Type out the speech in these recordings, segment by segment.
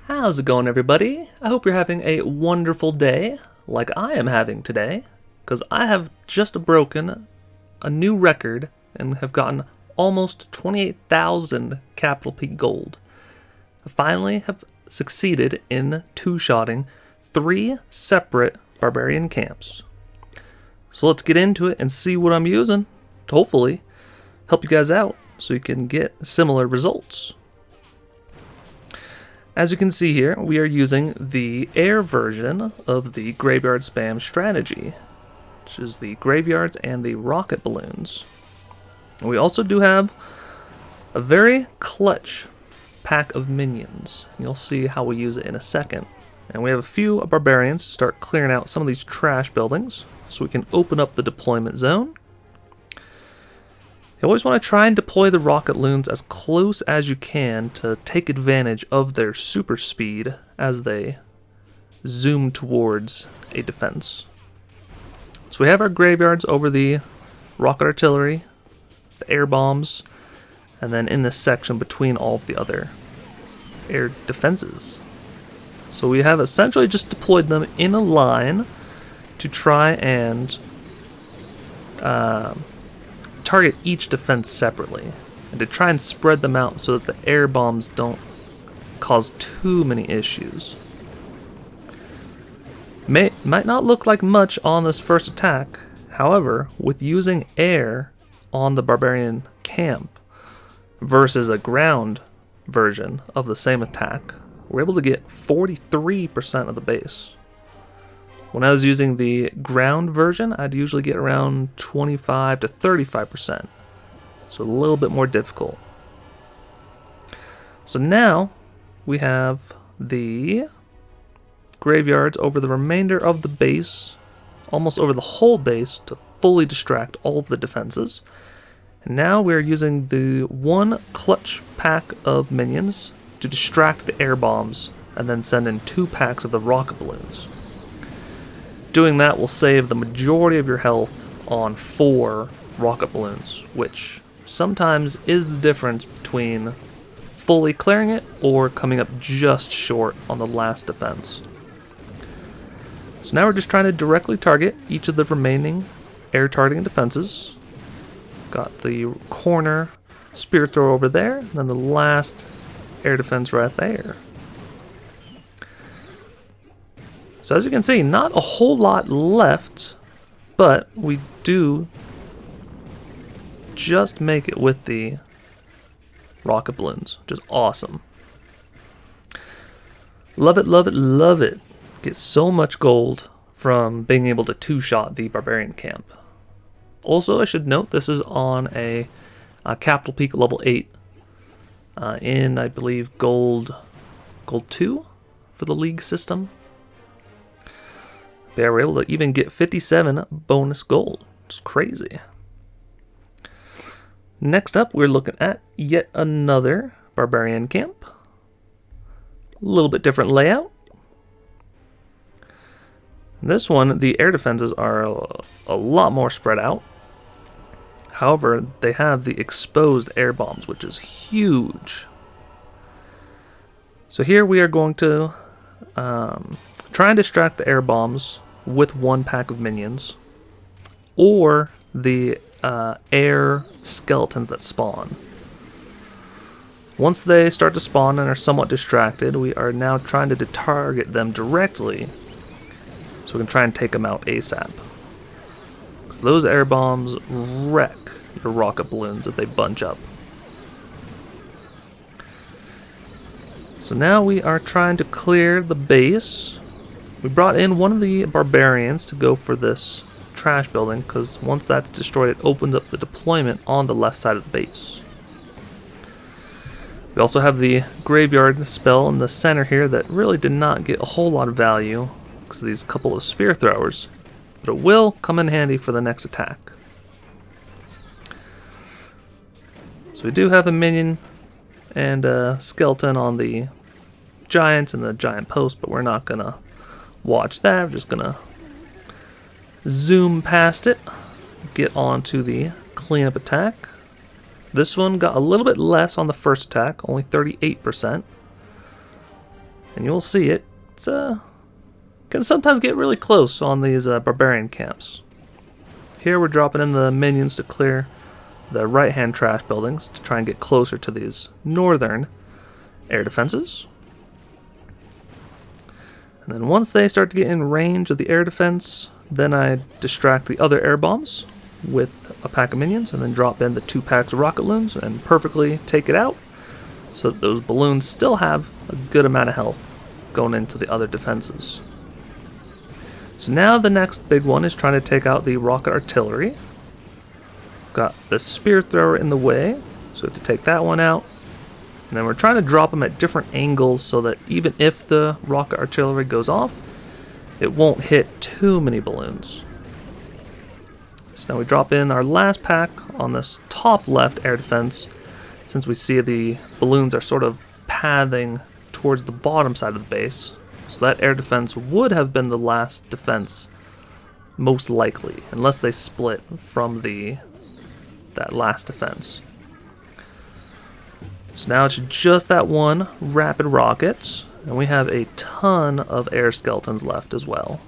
How's it going, everybody? I hope you're having a wonderful day, like I am having today, because I have just broken a new record and have gotten almost 28,000 Capital Peak Gold. I finally have succeeded in two-shotting 3 separate Barbarian camps. So let's get into it and see what I'm using to hopefully help you guys out so you can get similar results. As you can see here, we are using the air version of the graveyard spam strategy, which is the graveyards and the rocket balloons. And we also do have a very clutch pack of minions. You'll see how we use it in a second. And we have a few barbarians to start clearing out some of these trash buildings so we can open up the deployment zone. You always want to try and deploy the rocket loons as close as you can to take advantage of their super speed as they zoom towards a defense. So we have our graveyards over the rocket artillery, the air bombs, and then in this section between all of the other air defenses. So we have essentially just deployed them in a line to try and target each defense separately, and to try and spread them out so that the air bombs don't cause too many issues. Might not look like much on this first attack, however, with using air on the Barbarian camp versus a ground version of the same attack, we're able to get 43% of the base. When I was using the ground version, I'd usually get around 25 to 35%. So a little bit more difficult. So now we have the graveyards over the remainder of the base, almost over the whole base, to fully distract all of the defenses. And now we're using the one clutch pack of minions to distract the air bombs and then send in 2 packs of the rocket balloons. Doing that will save the majority of your health on 4 rocket balloons, which sometimes is the difference between fully clearing it or coming up just short on the last defense. So now we're just trying to directly target each of the remaining air targeting defenses. Got the corner spear thrower over there, and then the last air defense right there. So as you can see, not a whole lot left, but we do just make it with the rocket balloons, which is awesome. Love it, love it, love it. Get so much gold from being able to two-shot the Barbarian camp. Also, I should note this is on a Capital Peak level 8 in, I believe, gold 2 for the league system. They were able to even get 57 bonus gold. It's crazy. Next up, we're looking at yet another Barbarian camp. A little bit different layout. This one, the air defenses are a lot more spread out. However, they have the exposed air bombs, which is huge. So here we are going to try and distract the air bombs with 1 pack of minions, or the air skeletons that spawn. Once they start to spawn and are somewhat distracted, we are now trying to target them directly so we can try and take them out ASAP. So those air bombs wreck your rocket balloons if they bunch up. So now we are trying to clear the base. We brought in one of the barbarians to go for this trash building, because once that's destroyed, it opens up the deployment on the left side of the base. We also have the graveyard spell in the center here that really did not get a whole lot of value because of these couple of spear throwers, but it will come in handy for the next attack. So we do have a minion and a skeleton on the giants and the giant post, but we're not gonna watch that. We're just gonna zoom past it, get onto the cleanup attack. This one got a little bit less on the first attack, only 38%. And you'll see it can sometimes get really close on these barbarian camps. Here we're dropping in the minions to clear the right-hand trash buildings to try and get closer to these northern air defenses. And then once they start to get in range of the air defense, then I distract the other air bombs with a pack of minions and then drop in the 2 packs of rocket balloons and perfectly take it out so that those balloons still have a good amount of health going into the other defenses. So now the next big one is trying to take out the rocket artillery. Got the spear thrower in the way, so we have to take that one out. And then we're trying to drop them at different angles so that even if the rocket artillery goes off, it won't hit too many balloons. So now we drop in our last pack on this top left air defense, since we see the balloons are sort of pathing towards the bottom side of the base. So that air defense would have been the last defense, most likely, unless they split from that last defense. So now it's just that one rapid rockets, and we have a ton of air skeletons left as well.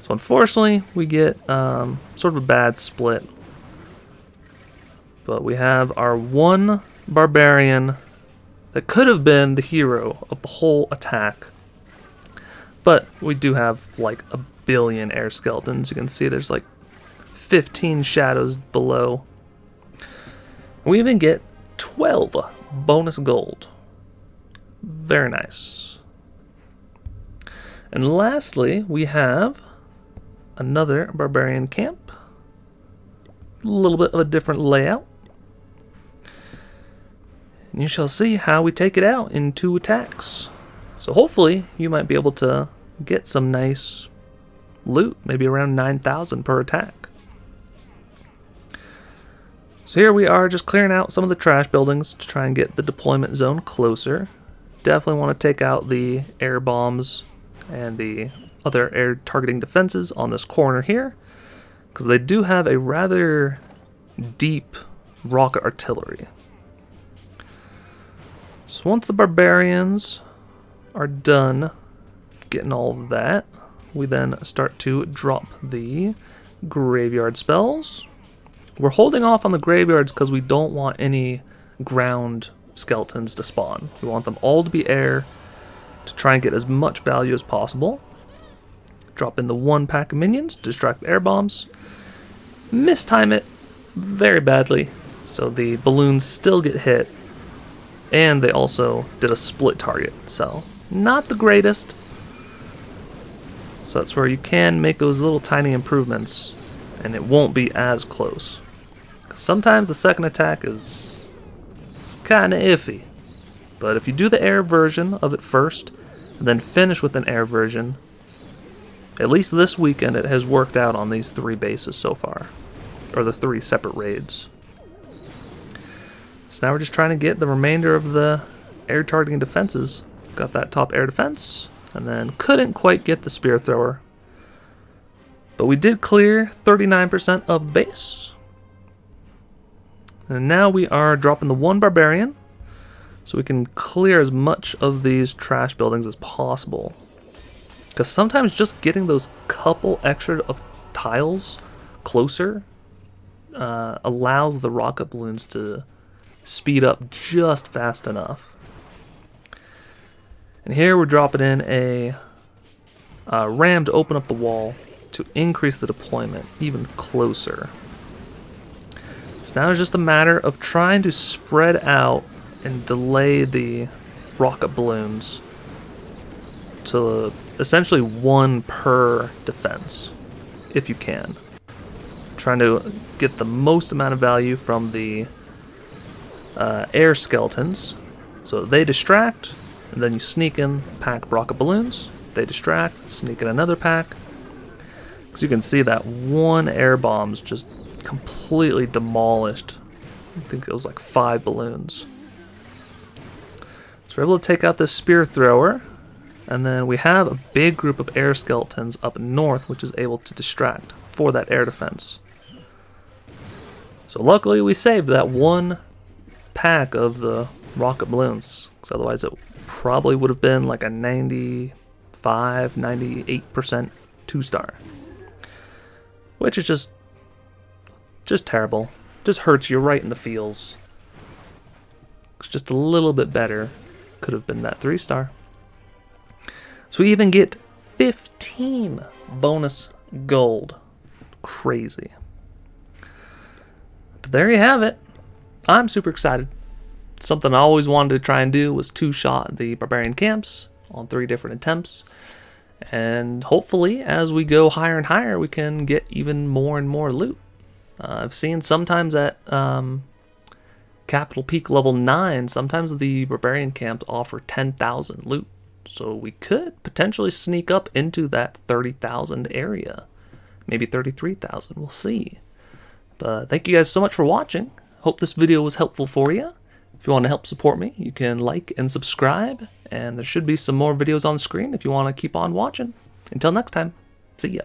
So unfortunately, we get sort of a bad split. But we have our one barbarian that could have been the hero of the whole attack. But we do have like a billion air skeletons. You can see there's like 15 shadows below. We even get 12 bonus gold. Very nice. And lastly, we have another barbarian camp. A little bit of a different layout. And you shall see how we take it out in 2 attacks. So hopefully you might be able to get some nice loot, maybe around 9,000 per attack. So here we are just clearing out some of the trash buildings to try and get the deployment zone closer. Definitely want to take out the air bombs and the other air targeting defenses on this corner here, because they do have a rather deep rocket artillery. So once the barbarians are done getting all of that, we then start to drop the graveyard spells. We're holding off on the graveyards because we don't want any ground skeletons to spawn. We want them all to be air to try and get as much value as possible. Drop in the 1 pack of minions to distract the air bombs. Mistime it very badly, so the balloons still get hit, and they also did a split target, so not the greatest. So that's where you can make those little tiny improvements and it won't be as close. Sometimes the second attack is kind of iffy, but if you do the air version of it first and then finish with an air version, at least this weekend it has worked out on these 3 bases so far, or the 3 separate raids. So now we're just trying to get the remainder of the air targeting defenses. Got that top air defense, and then couldn't quite get the spear thrower. But we did clear 39% of the base. And now we are dropping the 1 barbarian, so we can clear as much of these trash buildings as possible. Because sometimes just getting those couple extra of tiles closer allows the rocket balloons to speed up just fast enough. And here we're dropping in a ram to open up the wall to increase the deployment even closer. So now it's just a matter of trying to spread out and delay the rocket balloons to essentially 1 per defense, if you can. Trying to get the most amount of value from the air skeletons, so they distract, and then you sneak in a pack of rocket balloons. They distract, sneak in another pack. Because you can see that 1 air bomb's just completely demolished. I think it was like 5 balloons. So we're able to take out this spear thrower, and then we have a big group of air skeletons up north, which is able to distract for that air defense. So luckily we saved that 1 pack of the rocket balloons, because otherwise it probably would have been like a 95, 98% 2-star. Which is just terrible. Just hurts you right in the feels. It's just a little bit better. Could have been that 3-star. So we even get 15 bonus gold. Crazy. But there you have it. I'm super excited. Something I always wanted to try and do was 2-shot the Barbarian camps on 3 different attempts. And hopefully, as we go higher and higher, we can get even more and more loot. I've seen sometimes at Capital Peak level 9, sometimes the Barbarian camps offer 10,000 loot. So we could potentially sneak up into that 30,000 area. Maybe 33,000, we'll see. But thank you guys so much for watching. Hope this video was helpful for you. If you want to help support me, you can like and subscribe. And there should be some more videos on the screen if you want to keep on watching. Until next time, see ya.